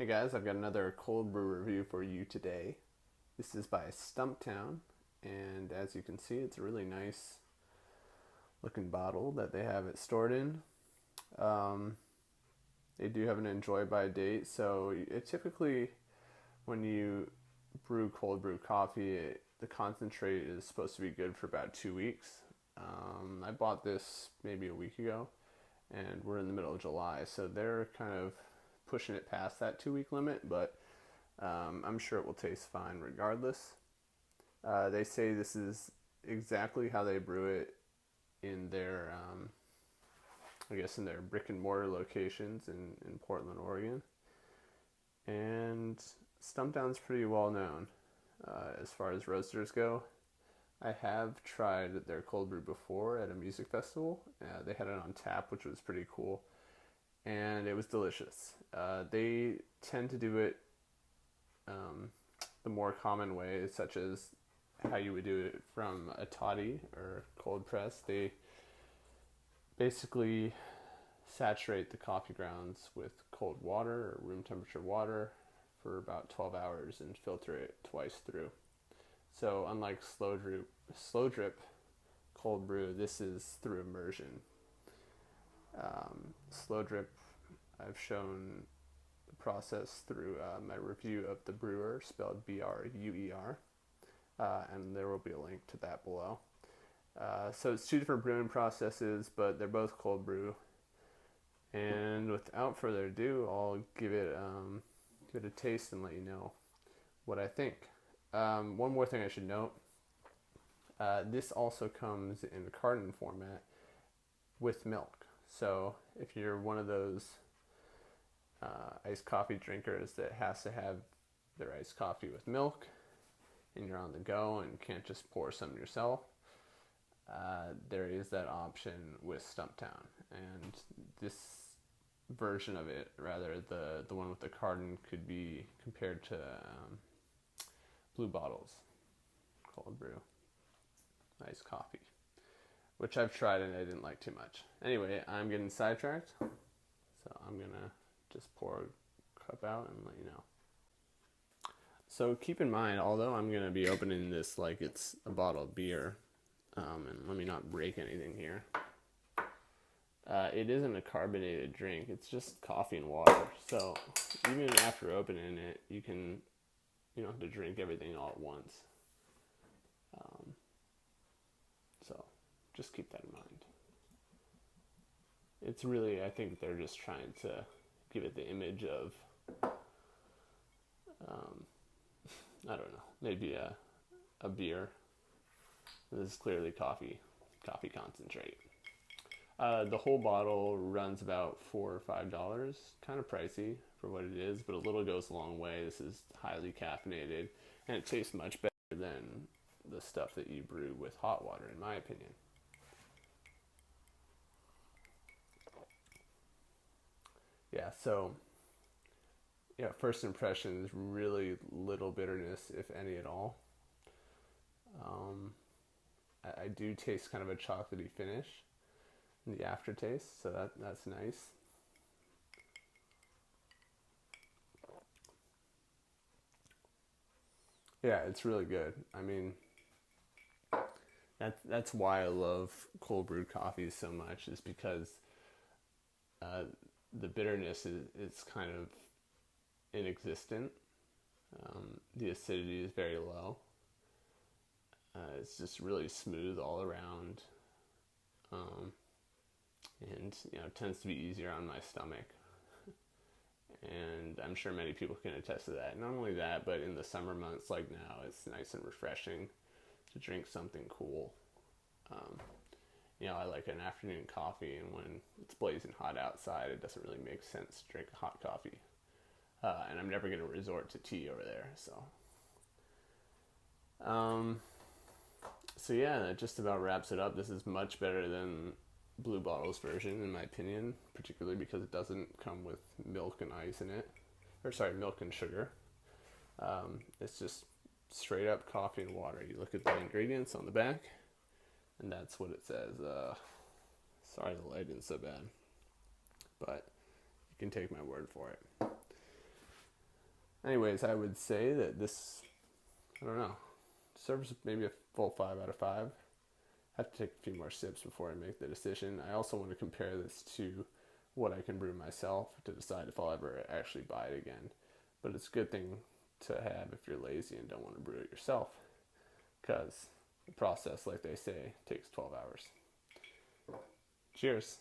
Hey guys, I've got another cold brew review for you today. This is by Stumptown, and as you can see, it's a really nice looking bottle that they have it stored in. They do have an enjoy by date, so it typically, when you brew cold brew coffee, the concentrate is supposed to be good for about 2 weeks. I bought this maybe a week ago, and we're in the middle of July, so they're kind of pushing it past that 2 week limit, but I'm sure it will taste fine regardless. They say this is exactly how they brew it in their, in their brick and mortar locations in Portland, Oregon. And Stumptown's pretty well known as far as roasters go. I have tried their cold brew before at a music festival. They had it on tap, which was pretty cool, and it was delicious. They tend to do it the more common way, such as how you would do it from a toddy or cold press. They basically saturate the coffee grounds with cold water or room temperature water for about 12 hours and filter it twice through. So unlike slow drip cold brew, this is through immersion. Slow drip, I've shown the process through my review of the Brewer, spelled Bruer, and there will be a link to that below. So it's two different brewing processes, but they're both cold brew. And without further ado, I'll give it a taste and let you know what I think. One more thing I should note, this also comes in a carton format with milk. So if you're one of those iced coffee drinkers that has to have their iced coffee with milk, and you're on the go and can't just pour some yourself, there is that option with Stumptown. And this version of it, rather the one with the carton, could be compared to Blue Bottle's cold brew iced coffee, which I've tried and I didn't like too much. Anyway, I'm getting sidetracked, so I'm gonna just pour a cup out and let you know. So keep in mind, although I'm gonna be opening this like it's a bottle of beer, and let me not break anything here, it isn't a carbonated drink. It's just coffee and water. So even after opening it, you don't have to drink everything all at once. So just keep that in mind. It's really, I think they're just trying to give it the image of, I don't know, maybe a beer. This is clearly coffee concentrate. The whole bottle runs about $4 or $5, kind of pricey for what it is, but a little goes a long way. This is highly caffeinated, and it tastes much better than the stuff that you brew with hot water, in my opinion. Yeah, so first impressions, really little bitterness, if any at all. I do taste kind of a chocolatey finish in the aftertaste, so that's nice. Yeah, it's really good. I mean, that's why I love cold brewed coffees so much, is because the bitterness is kind of inexistent. The acidity is very low. It's just really smooth all around, and tends to be easier on my stomach. And I'm sure many people can attest to that. Not only that, but in the summer months like now, it's nice and refreshing to drink something cool. I like an afternoon coffee, and when it's blazing hot outside, it doesn't really make sense to drink a hot coffee. And I'm never going to resort to tea over there. So yeah, that just about wraps it up. This is much better than Blue Bottle's version, in my opinion, particularly because it doesn't come with milk and ice in it. Milk and sugar. It's just straight up coffee and water. You look at the ingredients on the back, and that's what it says. Sorry the lighting's so bad, but you can take my word for it. Anyways, I would say that this, I don't know, serves maybe a full 5 out of 5. I have to take a few more sips before I make the decision. I also want to compare this to what I can brew myself to decide if I'll ever actually buy it again. But it's a good thing to have if you're lazy and don't want to brew it yourself, because the process, like they say, takes 12 hours. Cheers.